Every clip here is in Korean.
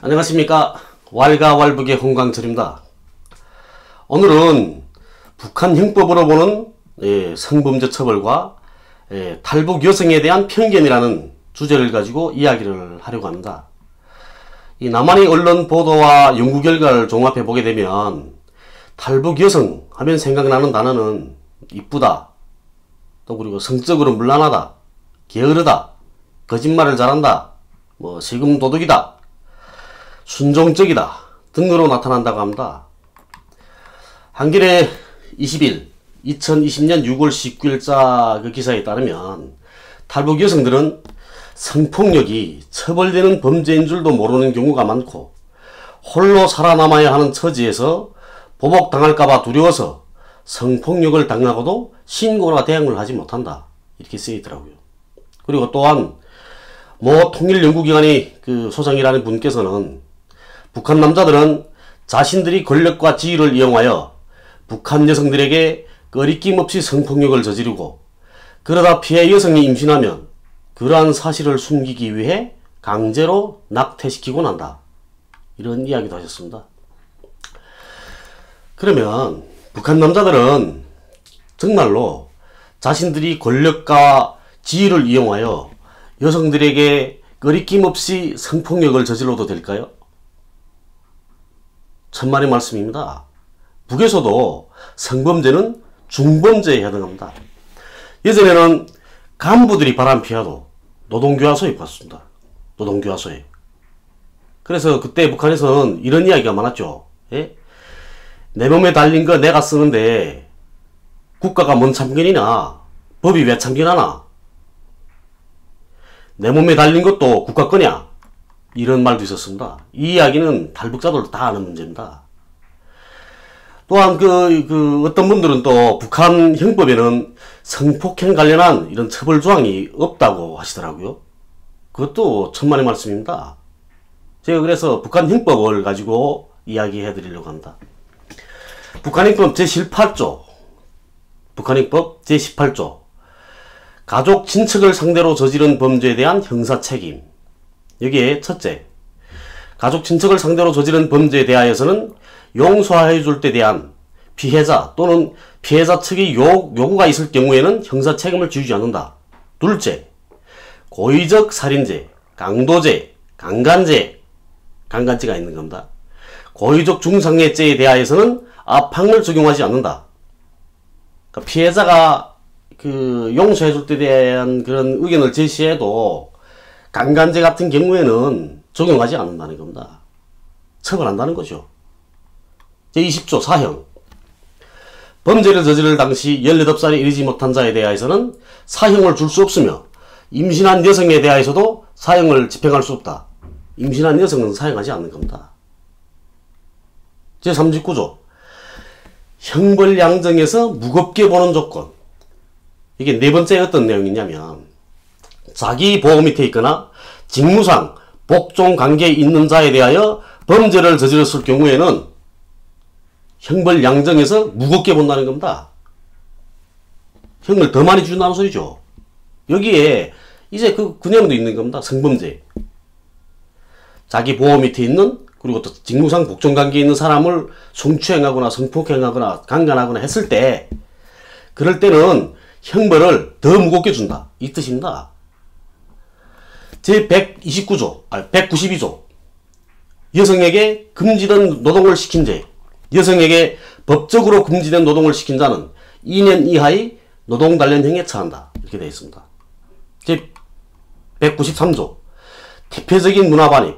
안녕하십니까. 왈가왈부의 홍광철입니다. 오늘은 북한 형법으로 보는 성범죄 처벌과 탈북 여성에 대한 편견이라는 주제를 가지고 이야기를 하려고 합니다. 이 남한의 언론 보도와 연구 결과를 종합해 보게 되면 탈북 여성 하면 생각나는 단어는 이쁘다, 또 그리고 성적으로 문란하다, 게으르다, 거짓말을 잘한다, 세금 도둑이다, 순종적이다 등으로 나타난다고 합니다. 한겨레 20일 2020년 6월 19일자 그 기사에 따르면 탈북 여성들은 성폭력이 처벌되는 범죄인 줄도 모르는 경우가 많고 홀로 살아남아야 하는 처지에서 보복당할까봐 두려워서 성폭력을 당하고도 신고나 대응을 하지 못한다, 이렇게 쓰여있더라고요. 그리고 또한 모 통일연구기관의 그 소장이라는 분께서는 북한 남자들은 자신들이 권력과 지위를 이용하여 북한 여성들에게 꺼리낌 없이 성폭력을 저지르고 그러다 피해 여성이 임신하면 그러한 사실을 숨기기 위해 강제로 낙태시키곤 한다, 이런 이야기도 하셨습니다. 그러면 북한 남자들은 정말로 자신들이 권력과 지위를 이용하여 여성들에게 꺼리낌 없이 성폭력을 저질러도 될까요? 천만의 말씀입니다. 북에서도 성범죄는 중범죄에 해당합니다. 예전에는 간부들이 바람피워도 노동교화소에 갔습니다. 노동교화소에. 그래서 그때 북한에서는 이런 이야기가 많았죠. 내 몸에 달린 거 내가 쓰는데 국가가 뭔 참견이냐, 법이 왜 참견하나, 내 몸에 달린 것도 국가 거냐, 이런 말도 있었습니다. 이 이야기는 탈북자들 다 아는 문제입니다. 또한 어떤 분들은 또 북한 형법에는 성폭행 관련한 이런 처벌 조항이 없다고 하시더라고요. 그것도 천만의 말씀입니다. 제가 그래서 북한 형법을 가지고 이야기해 드리려고 합니다. 북한 형법 제18조, 북한 형법 제18조, 가족 친척을 상대로 저지른 범죄에 대한 형사 책임. 여기에 첫째, 가족 친척을 상대로 저지른 범죄에 대하여서는 용서해 줄 때 대한 피해자 또는 피해자 측의 요구가 있을 경우에는 형사 책임을 지우지 않는다. 둘째, 고의적 살인죄, 강도죄, 강간죄가 있는 겁니다. 고의적 중상해죄에 대하여서는 압항을 적용하지 않는다. 그러니까 피해자가 용서해 줄 때 대한 그런 의견을 제시해도 강간죄 같은 경우에는 적용하지 않는다는 겁니다. 처벌한다는 거죠. 제20조 사형. 범죄를 저지를 당시 18살에 이르지 못한 자에 대하여서는 사형을 줄 수 없으며 임신한 여성에 대하여서도 사형을 집행할 수 없다. 임신한 여성은 사형하지 않는 겁니다. 제39조 형벌양정에서 무겁게 보는 조건. 이게 네 번째 어떤 내용이냐면 자기 보호 밑에 있거나 직무상 복종 관계에 있는 자에 대하여 범죄를 저질렀을 경우에는 형벌 양정에서 무겁게 본다는 겁니다. 형을 더 많이 준다는 소리죠. 여기에 이제 그 내용도 있는 겁니다. 성범죄. 자기 보호 밑에 있는, 그리고 또 직무상 복종 관계에 있는 사람을 성추행하거나 성폭행하거나 강간하거나 했을 때, 그럴 때는 형벌을 더 무겁게 준다, 이 뜻입니다. 제192조 여성에게 금지된 노동을 시킨 죄. 여성에게 법적으로 금지된 노동을 시킨 자는 2년 이하의 노동단련형에 처한다, 이렇게 되어 있습니다. 제193조 대표적인 문화반입,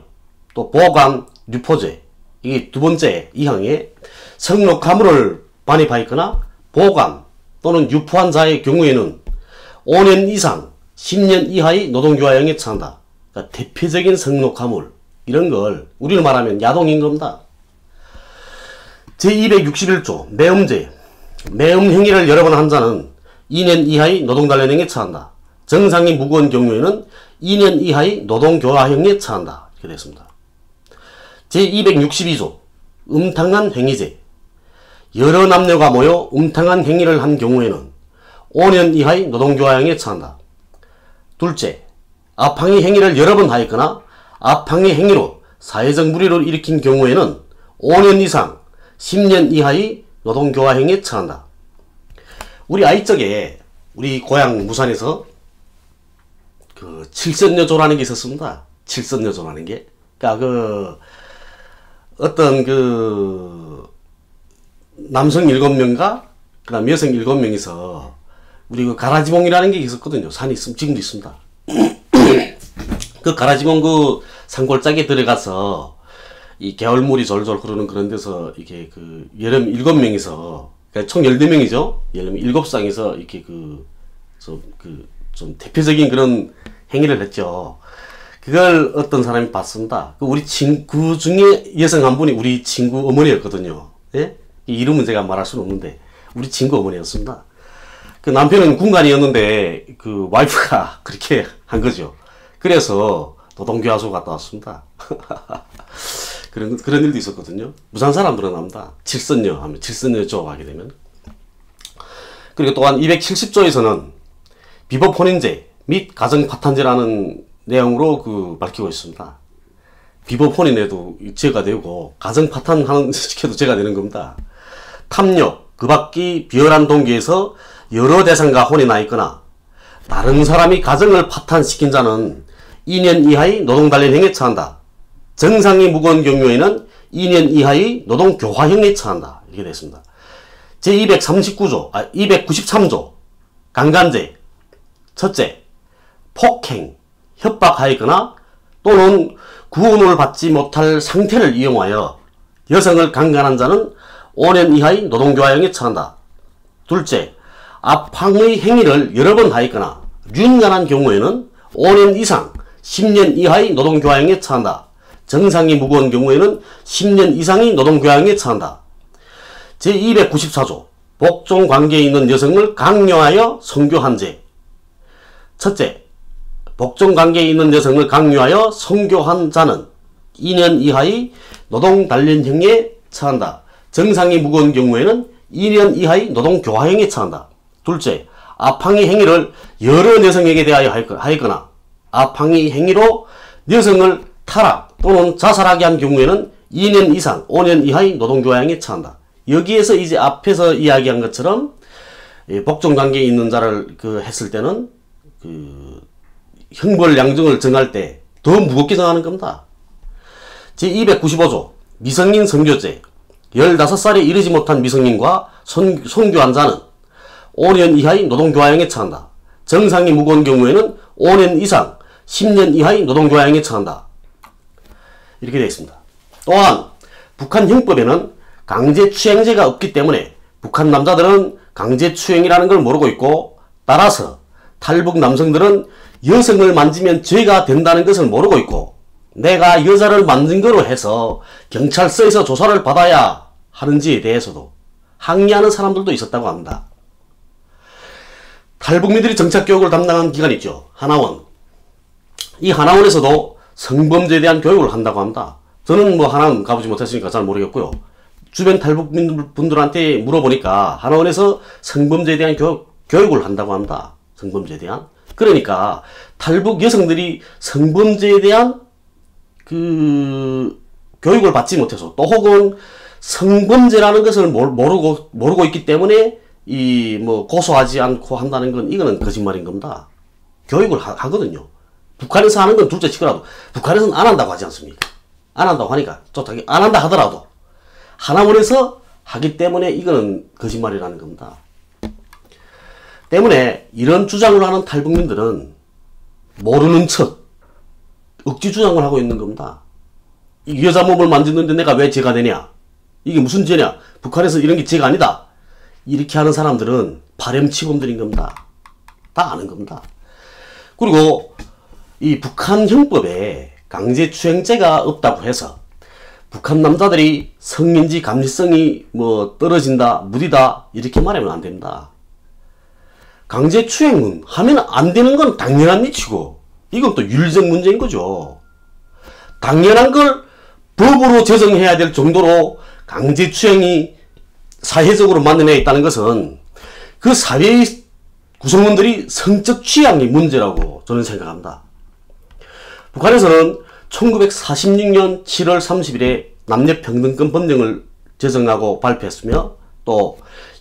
또 보관, 유포죄. 이게 두 번째 이항에 성폭력물을 반입하였거나 보관 또는 유포한 자의 경우에는 5년 이상 10년 이하의 노동교화형에 처한다. 그러니까 대표적인 성폭력물, 이런 걸 우리로 말하면 야동인 겁니다. 제261조 매음죄. 매음 행위를 여러 번 한 자는 2년 이하의 노동단련형에 처한다. 정상이 무거운 경우에는 2년 이하의 노동교화형에 처한다, 이렇게 되었습니다. 제262조 음탕한 행위죄. 여러 남녀가 모여 음탕한 행위를 한 경우에는 5년 이하의 노동교화형에 처한다. 둘째, 압항의 행위를 여러 번 하였거나 압항의 행위로 사회적 무리를 일으킨 경우에는 5년 이상 10년 이하의 노동교화형에 처한다. 우리 아이 적에 우리 고향 무산에서 그 칠선여조라는 게 있었습니다. 칠선여조라는 게. 그러니까 그 어떤 그 남성 7명과 그다음 여성 7명이서 우리 그 가라지봉이라는 게 있었거든요. 산이 있으면 지금도 있습니다. 그 가라지봉 그 산골짜기에 들어가서 이 개울물이 졸졸 흐르는 그런 데서 이렇게 그 여름 7명이서 그러니까 총 14명이죠. 여름 7쌍에서 이렇게 좀 대표적인 그런 행위를 했죠. 그걸 어떤 사람이 봤습니다. 우리 친구 중에 여성 한 분이 우리 친구 어머니였거든요. 예? 이 이름은 제가 말할 수는 없는데 우리 친구 어머니였습니다. 그 남편은 군관이었는데 그 와이프가 그렇게 한 거죠. 그래서 노동교화소 갔다 왔습니다. 그런 일도 있었거든요. 부산 사람들은 압니다. 칠선여 하면 칠선여조 하게 되면. 그리고 또한 270조에서는 비법 혼인죄 및 가정파탄죄라는 내용으로 그 밝히고 있습니다. 비법 혼인에도 죄가 되고 가정파탄 시켜도 죄가 되는 겁니다. 탐욕, 그 밖의 비열한 동기에서 여러 대상과 혼인하 있거나 다른 사람이 가정을 파탄시킨 자는 2년 이하의 노동단련형에 처한다. 정상이 무거운 경우에는 2년 이하의 노동교화형에 처한다. 이렇게 됐습니다. 제293조 강간죄 첫째, 폭행, 협박하였거나 또는 구원을 받지 못할 상태를 이용하여 여성을 강간한 자는 5년 이하의 노동교화형에 처한다. 둘째, 압황의 행위를 여러 번 하였거나 윤간한 경우에는 5년 이상 10년 이하의 노동교화형에 처한다. 정상이 무거운 경우에는 10년 이상의 노동교화형에 처한다. 제294조 복종관계에 있는 여성을 강요하여 성교한 죄 첫째, 복종관계에 있는 여성을 강요하여 성교한 자는 2년 이하의 노동단련형에 처한다. 정상이 무거운 경우에는 2년 이하의 노동교화형에 처한다. 둘째, 압황의 행위를 여러 여성에게 대하여 하였거나 압황의 행위로 여성을 타락 또는 자살하게 한 경우에는 2년 이상 5년 이하의 노동교화형에 처한다. 여기에서 이제 앞에서 이야기한 것처럼 복종관계에 있는 자를 했을 때는 형벌 양정을 정할 때 더 무겁게 정하는 겁니다. 제295조 미성인 선교죄 15살에 이르지 못한 미성인과 선교한 자는 5년 이하의 노동교화형에 처한다. 정상이 무거운 경우에는 5년 이상 10년 이하의 노동교화형에 처한다. 이렇게 되어 있습니다. 또한 북한 형법에는 강제추행죄가 없기 때문에 북한 남자들은 강제추행이라는 걸 모르고 있고 따라서 탈북 남성들은 여성을 만지면 죄가 된다는 것을 모르고 있고 내가 여자를 만진 거로 해서 경찰서에서 조사를 받아야 하는지에 대해서도 항의하는 사람들도 있었다고 합니다. 탈북민들이 정착교육을 담당하는 기관이 있죠. 하나원. 이 하나원에서도 성범죄에 대한 교육을 한다고 합니다. 저는 뭐 하나원 가보지 못했으니까 잘 모르겠고요. 주변 탈북민분들한테 물어보니까 하나원에서 성범죄에 대한 교육을 한다고 합니다. 성범죄에 대한. 그러니까 탈북 여성들이 성범죄에 대한 교육을 받지 못해서 또 혹은 성범죄라는 것을 모르고 있기 때문에 고소하지 않고 한다는 건 이거는 거짓말인 겁니다. 교육을 하거든요. 북한에서 하는 건 둘째 치고라도 북한에서는 안 한다고 하지 않습니까? 안 한다고 하니까 좋다. 안 한다 하더라도 하나원에서 하기 때문에 이거는 거짓말이라는 겁니다. 때문에 이런 주장을 하는 탈북민들은 모르는 척 억지 주장을 하고 있는 겁니다. 이 여자 몸을 만졌는데 내가 왜 죄가 되냐? 이게 무슨 죄냐? 북한에서 이런 게 죄가 아니다. 이렇게 하는 사람들은 파렴치범들인 겁니다. 다 아는 겁니다. 그리고 이 북한 형법에 강제추행죄가 없다고 해서 북한 남자들이 성인지 감수성이 떨어진다, 무디다 이렇게 말하면 안 됩니다. 강제추행은 하면 안 되는 건 당연한 이치고 이건 또 윤리적 문제인 거죠. 당연한 걸 법으로 제정해야 될 정도로 강제추행이 사회적으로 만들어내야 있다는 것은 그 사회의 구성원들이 성적 취향이 문제라고 저는 생각합니다. 북한에서는 1946년 7월 30일에 남녀평등권 법령을 제정하고 발표했으며 또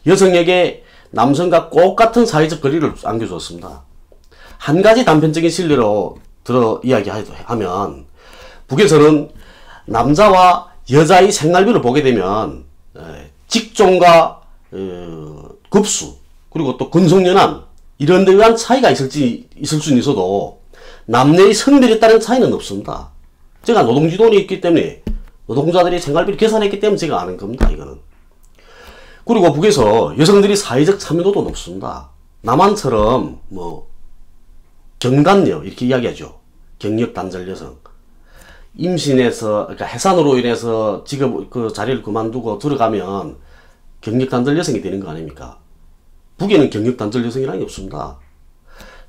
여성에게 남성과 똑같은 사회적 거리를 안겨주었습니다. 한 가지 단편적인 실례로 들어 이야기하면 북에서는 남자와 여자의 생활비를 보게 되면 직종과 급수 그리고 또 근속연한 이런 데 의한 차이가 있을 수는 있어도 남녀의 성별에 따른 차이는 없습니다. 제가 노동지도원이 있기 때문에 노동자들이 생활비를 계산했기 때문에 제가 아는 겁니다. 이거는. 그리고 북에서 여성들이 사회적 참여도도 높습니다. 남한처럼 뭐 경단녀 이렇게 이야기하죠. 경력단절 여성. 임신해서 그러니까 해산으로 인해서 직업 그 자리를 그만두고 들어가면 경력단절 여성이 되는 거 아닙니까? 북에는 경력단절 여성이라는 게 없습니다.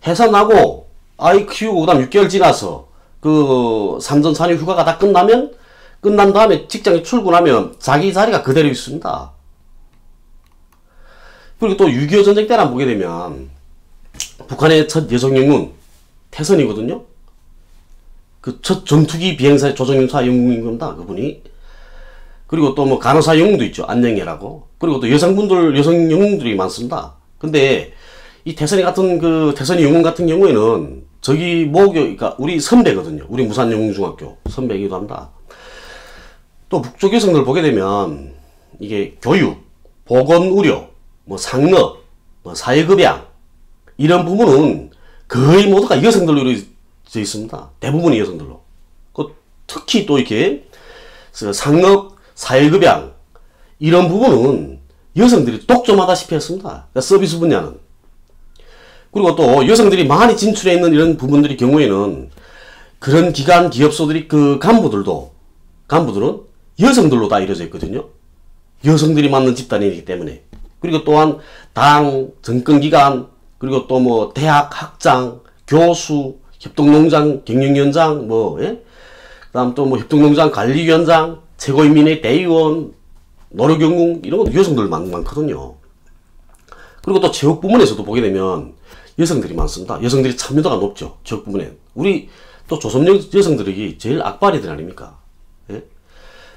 해산하고 아이 키우고 그다음 6개월 지나서 그 산전 산후 휴가가 다 끝난 다음에 직장에 출근하면 자기 자리가 그대로 있습니다. 그리고 또 6.25 전쟁 때랑 보게 되면 북한의 첫 여성 영웅 태선이거든요. 그 첫 전투기 비행사의 조종사 영웅인 겁니다. 그분이. 그리고 또 뭐 간호사 영웅도 있죠. 안녕애라고. 그리고 또 여성 영웅들이 많습니다. 근데 이 태선이 영웅 같은 경우에는 저기 그러니까 우리 선배거든요. 우리 무산영웅중학교 선배이기도 합니다. 또 북쪽 여성들 보게 되면 이게 교육, 보건의료, 뭐 상업, 뭐 사회급양 이런 부분은 거의 모두가 여성들로 이루어져 있습니다. 대부분이 여성들로. 특히 또 이렇게 상업, 사회급양 이런 부분은 여성들이 독점하다시피 했습니다. 그러니까 서비스 분야는. 그리고 또 여성들이 많이 진출해 있는 이런 부분들의 경우에는 그런 기관 기업소들이 그 간부들은 여성들로 다 이루어져 있거든요. 여성들이 맡는 집단이기 때문에. 그리고 또한 당, 정권기관, 그리고 또 뭐 대학 학장, 교수, 협동농장 경영위원장, 그다음 또 뭐 협동농장 관리위원장, 최고인민회 대의원, 노력영웅 이런 것도 여성들 많거든요. 그리고 또 체육 부문에서도 보게 되면 여성들이 많습니다. 여성들이 참여도가 높죠. 체육 부문에. 우리 또 조선 여성들이 제일 악바리들 아닙니까? 예?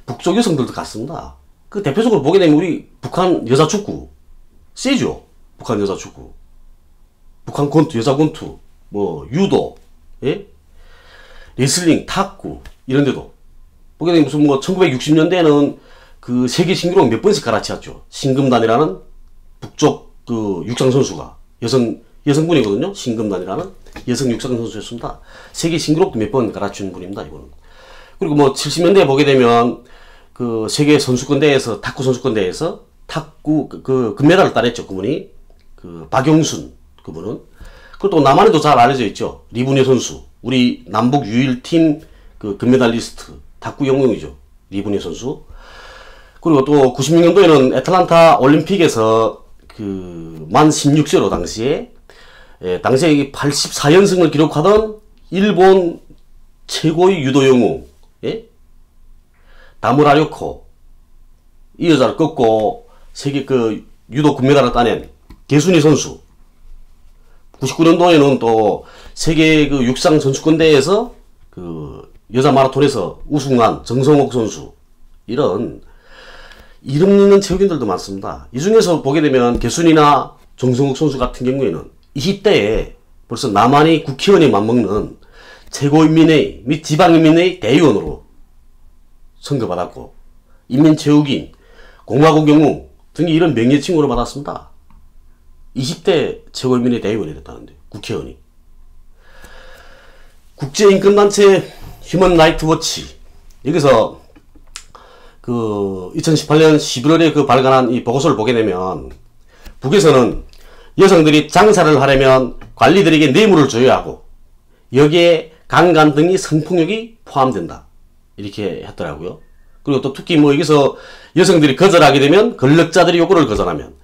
북쪽 여성들도 같습니다. 그 대표적으로 보게 되면 우리 북한 여자 축구 세죠. 북한 여자 축구. 북한 권투, 여자 권투, 뭐 유도, 예? 레슬링, 탁구 이런 데도 보게 되면 무슨 뭐 1960년대에는 그 세계 신기록 몇 번씩 갈아치웠죠. 신금단이라는 북쪽 그 육상 선수가 여성분이거든요. 신금단이라는 여성 육상 선수였습니다. 세계 신기록도 몇 번 갈아치운 분입니다. 이거는. 그리고 뭐 70년대에 보게 되면 그 세계 선수권대회에서 탁구 선수권대회에서 탁구 그 금메달을 따냈죠. 그분이 그 박용순 그분은. 그리고 또 남한에도 잘 알려져 있죠. 리분여 선수. 우리 남북 유일팀 그 금메달리스트 탁구 영웅이죠. 리분여 선수. 그리고 또 96년도에는 애틀란타 올림픽에서 그 만 16세로 당시에 84연승을 기록하던 일본 최고의 유도 영웅 다무라 료코 이 여자를 꺾고 세계 그 유도 금메달을 따낸 개순이 선수. 99년도에는 또 세계 그 육상 선수권대회에서 그 여자 마라톤에서 우승한 정성옥 선수. 이런 이름 있는 체육인들도 많습니다. 이 중에서 보게 되면 개순이나 정성욱 선수 같은 경우에는 20대에 벌써 남한의 국회의원에 맞먹는 최고인민회의 및 지방인민회의 대의원으로 선거받았고 인민체육인, 공화국 영웅 등이 이런 명예칭호를 받았습니다. 20대 최고인민회의 대의원이 됐다는데 국회의원이. 국제인권단체 휴먼 라이트 워치 여기서 그 2018년 11월에 그 발간한 이 보고서를 보게 되면 북에서는 여성들이 장사를 하려면 관리들에게 뇌물을 줘야 하고 여기에 강간 등의 성폭력이 포함된다. 이렇게 했더라고요. 그리고 또 특히 뭐 여기서 여성들이 거절하게 되면 권력자들이 요구를 거절하면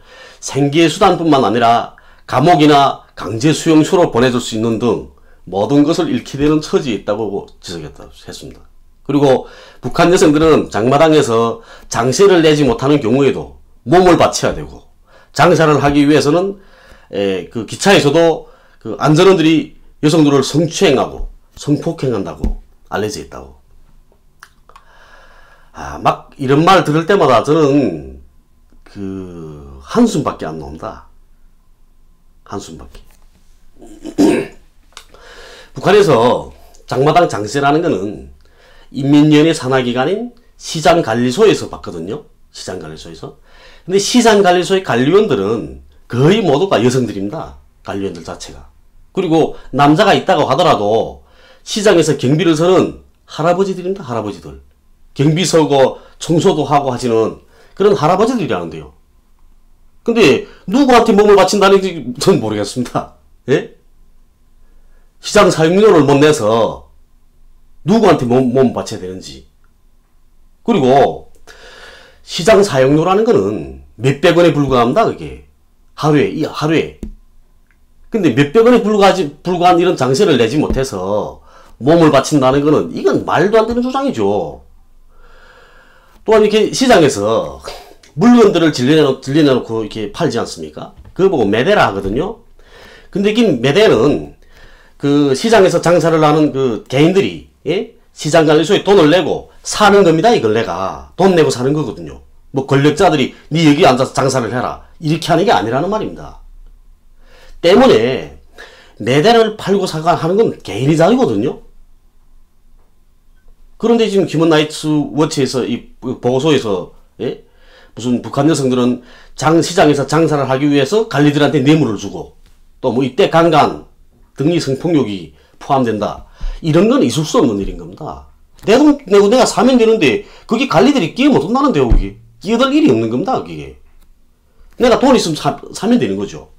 생계의 수단뿐만 아니라 감옥이나 강제 수용소로 보내줄 수 있는 등 모든 것을 잃게 되는 처지에 있다고 지적했습니다. 그리고 북한 여성들은 장마당에서 장세를 내지 못하는 경우에도 몸을 바쳐야 되고 장사를 하기 위해서는 그 기차에서도 그 안전원들이 여성들을 성추행하고 성폭행한다고 알려져 있다고. 막 이런 말 들을 때마다 저는 한숨밖에 안 나온다. 한숨밖에. 북한에서 장마당 장세라는 거는 인민위원회 산하기관인 시장관리소에서 봤거든요. 시장관리소에서. 근데 시장관리소의 관리원들은 거의 모두가 여성들입니다. 관리원들 자체가. 그리고 남자가 있다고 하더라도 시장에서 경비를 서는 할아버지들입니다. 할아버지들. 경비 서고 청소도 하고 하시는 그런 할아버지들이라는데요. 근데 누구한테 몸을 바친다는지 전 모르겠습니다. 예? 시장 사용료를 못 내서 누구한테 몸 바쳐야 되는지. 그리고 시장 사용료라는 거는 몇백 원에 불과합니다. 그게 하루에. 근데 몇백 원에 불과한 이런 장세를 내지 못해서 몸을 바친다는 거는 이건 말도 안 되는 주장이죠. 또한 이렇게 시장에서 물건들을 진리내놓고 이렇게 팔지 않습니까? 그거 보고 매대라 하거든요. 근데 이 매대는 시장에서 장사를 하는 개인들이, 예? 시장관리소에 돈을 내고 사는 겁니다. 이걸 내가 돈 내고 사는 거거든요. 뭐 권력자들이 네 여기 앉아서 장사를 해라 이렇게 하는 게 아니라는 말입니다. 때문에 매대를 팔고 사가 하는 건 개인의 자유거든요. 그런데 지금 휴먼라이츠 워치에서 이 보고서에서, 예? 무슨 북한 여성들은 시장에서 장사를 하기 위해서 관리들한테 뇌물을 주고 또 뭐 이때 강간 등의 성폭력이 포함된다. 이런 건 있을 수 없는 일인 겁니다. 내 돈 내고 내가 사면 되는데 그게 관리들이 끼어 못 온다는데요. 그게 끼어들 일이 없는 겁니다. 그게 내가 돈 있으면 사면 되는 거죠.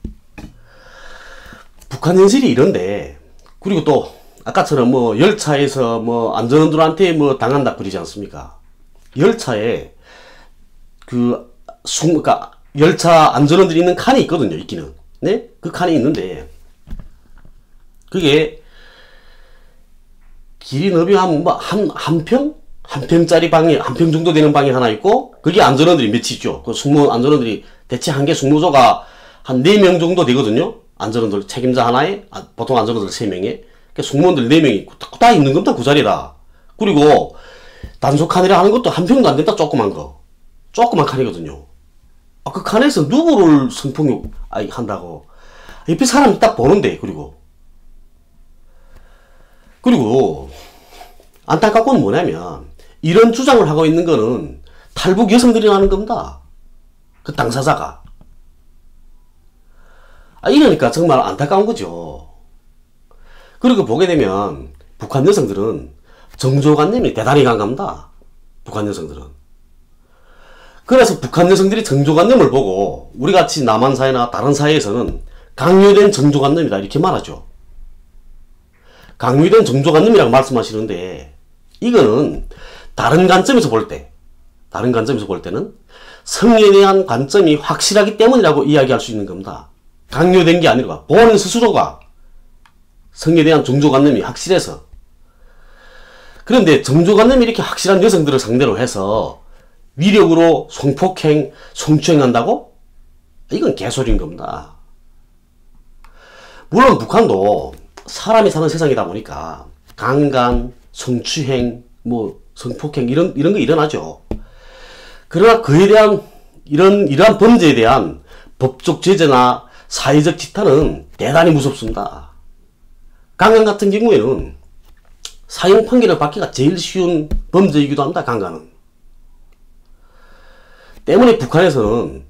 북한 현실이 이런데, 그리고 또 아까처럼 뭐 열차에서 뭐 안전원들한테 뭐 당한다 그러지 않습니까? 열차에 그러니까 열차 안전원들이 있는 칸이 있거든요. 있기는. 네? 그 칸이 있는데 그게 길이 넓이 한 평짜리 방에, 한 평 정도 되는 방이 하나 있고, 거기 안전원들이 몇이 있죠. 안전원들이 대체 한 개 숙모조가 한 4명 정도 되거든요. 안전원들, 책임자 하나에, 보통 안전원들 3명에. 그러니까 숙모원들 4명이 다 있는 겁니다. 그 자리에다. 그리고 단속 칸이라 하는 것도 한 평도 안 된다. 조그만 칸이거든요. 그 칸에서 누구를 성폭력 한다고. 옆에 사람이 딱 보는데, 그리고 안타깝고는 뭐냐면 이런 주장을 하고 있는 거는 탈북 여성들이라는 겁니다. 그 당사자가. 이러니까 정말 안타까운 거죠. 그리고 보게 되면 북한 여성들은 정조관념이 대단히 강합니다. 북한 여성들은. 그래서 북한 여성들이 정조관념을 보고 우리같이 남한 사회나 다른 사회에서는 강요된 정조관념이다 이렇게 말하죠. 강요된 정조관념이라고 말씀하시는데 이거는 다른 관점에서 볼 때는 성에 대한 관점이 확실하기 때문이라고 이야기할 수 있는 겁니다. 강요된 게 아니라 본인 스스로가 성에 대한 정조관념이 확실해서. 그런데 정조관념이 이렇게 확실한 여성들을 상대로 해서 위력으로 성폭행, 성추행한다고? 이건 개소리인 겁니다. 물론 북한도 사람이 사는 세상이다 보니까 강간, 성추행, 뭐 성폭행 이런 거 일어나죠. 그러나 그에 대한 이러한 범죄에 대한 법적 제재나 사회적 지탄은 대단히 무섭습니다. 강간 같은 경우에는 사형 판결을 받기가 제일 쉬운 범죄이기도 합니다. 강간은. 때문에 북한에서는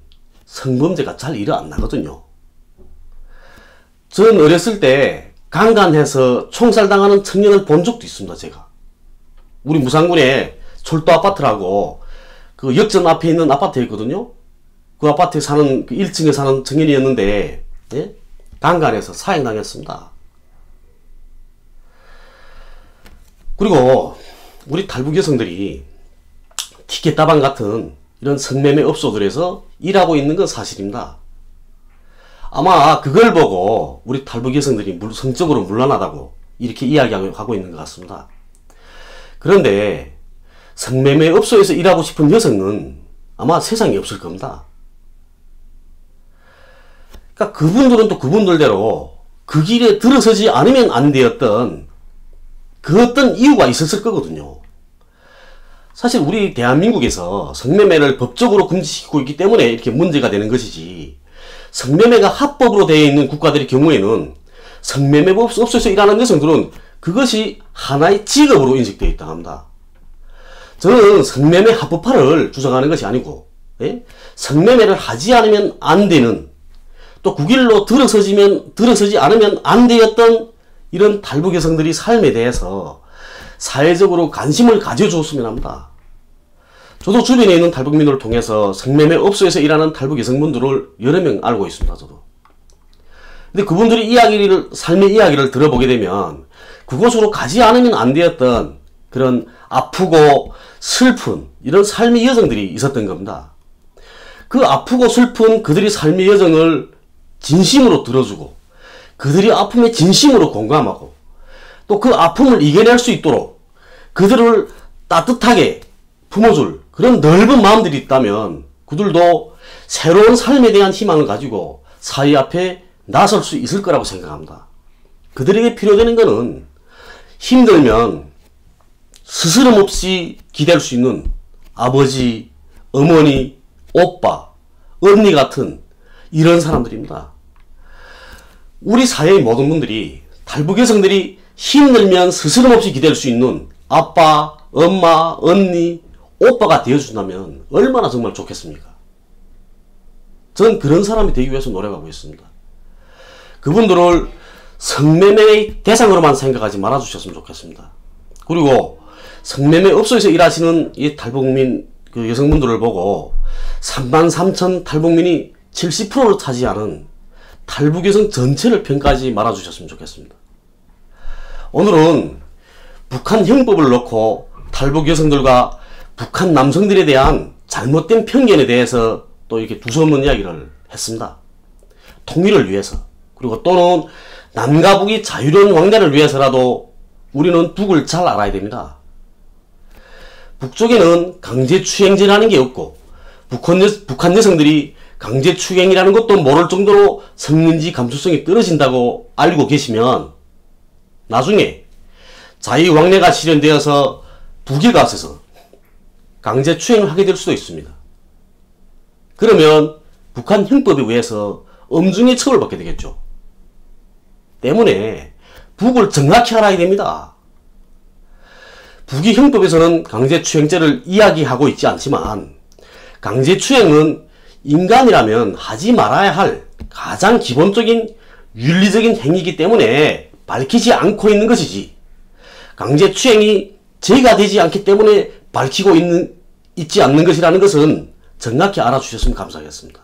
성범죄가 잘 일어 안 나거든요. 전 어렸을 때 강간해서 총살당하는 청년을 본 적도 있습니다. 제가. 우리 무산군에 철도 아파트라고 그 역전 앞에 있는 아파트에 있거든요. 그 아파트에 사는, 그 1층에 사는 청년이었는데, 예? 강간해서 사형당했습니다. 그리고 우리 탈북 여성들이 티켓다방 같은 이런 성매매 업소들에서 일하고 있는 건 사실입니다. 아마 그걸 보고 우리 탈북 여성들이 성적으로 문란하다고 이렇게 이야기하고 있는 것 같습니다. 그런데 성매매 업소에서 일하고 싶은 여성은 아마 세상에 없을 겁니다. 그러니까 그분들은 또 그분들대로 그 길에 들어서지 않으면 안 되었던 그 어떤 이유가 있었을 거거든요. 사실 우리 대한민국에서 성매매를 법적으로 금지시키고 있기 때문에 이렇게 문제가 되는 것이지, 성매매가 합법으로 되어 있는 국가들의 경우에는 성매매업소에서 일하는 여성들은 그것이 하나의 직업으로 인식되어 있다고 합니다. 저는 성매매 합법화를 주장하는 것이 아니고, 예? 성매매를 하지 않으면 안 되는, 또 그 길로 들어서지 않으면 안 되었던 이런 탈북 여성들이 삶에 대해서 사회적으로 관심을 가져줬으면 합니다. 저도 주변에 있는 탈북민들을 통해서 성매매 업소에서 일하는 탈북 여성분들을 여러 명 알고 있습니다. 저도. 근데 그분들이 삶의 이야기를 들어보게 되면 그곳으로 가지 않으면 안 되었던 그런 아프고 슬픈 이런 삶의 여정들이 있었던 겁니다. 그 아프고 슬픈 그들의 삶의 여정을 진심으로 들어주고, 그들이 아픔에 진심으로 공감하고, 또 그 아픔을 이겨낼 수 있도록 그들을 따뜻하게 품어줄 그런 넓은 마음들이 있다면 그들도 새로운 삶에 대한 희망을 가지고 사회 앞에 나설 수 있을 거라고 생각합니다. 그들에게 필요되는 것은 힘들면 스스럼 없이 기댈 수 있는 아버지, 어머니, 오빠, 언니 같은 이런 사람들입니다. 우리 사회의 모든 분들이, 탈북 여성들이 힘들면 스스럼 없이 기댈 수 있는 아빠, 엄마, 언니, 오빠가 되어준다면 얼마나 정말 좋겠습니까? 전 그런 사람이 되기 위해서 노력하고 있습니다. 그분들을 성매매의 대상으로만 생각하지 말아주셨으면 좋겠습니다. 그리고 성매매 업소에서 일하시는 이 탈북민 그 여성분들을 보고 33,000 탈북민이 70%를 차지하는 탈북 여성 전체를 평가하지 말아주셨으면 좋겠습니다. 오늘은 북한 형법을 놓고 탈북 여성들과 북한 남성들에 대한 잘못된 편견에 대해서 또 이렇게 두서없는 이야기를 했습니다. 통일을 위해서, 그리고 또는 남과 북이 자유로운 왕래를 위해서라도 우리는 북을 잘 알아야 됩니다. 북쪽에는 강제추행제라는 게 없고, 북한 여성들이 강제추행이라는 것도 모를 정도로 성민지 감수성이 떨어진다고 알고 계시면 나중에 자유왕래가 실현되어서 북에 가서 강제추행을 하게 될 수도 있습니다. 그러면 북한 형법에 의해서 엄중히 처벌받게 되겠죠. 때문에 북을 정확히 알아야 됩니다. 북의 형법에서는 강제추행죄를 이야기하고 있지 않지만, 강제추행은 인간이라면 하지 말아야 할 가장 기본적인 윤리적인 행위이기 때문에 밝히지 않고 있는 것이지, 강제추행이 죄가 되지 않기 때문에 밝히고 있지 않는 것이라는 것은 정확히 알아주셨으면 감사하겠습니다.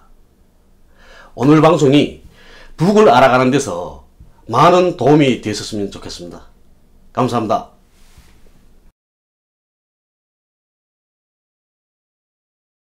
오늘 방송이 북을 알아가는 데서 많은 도움이 되었으면 좋겠습니다. 감사합니다.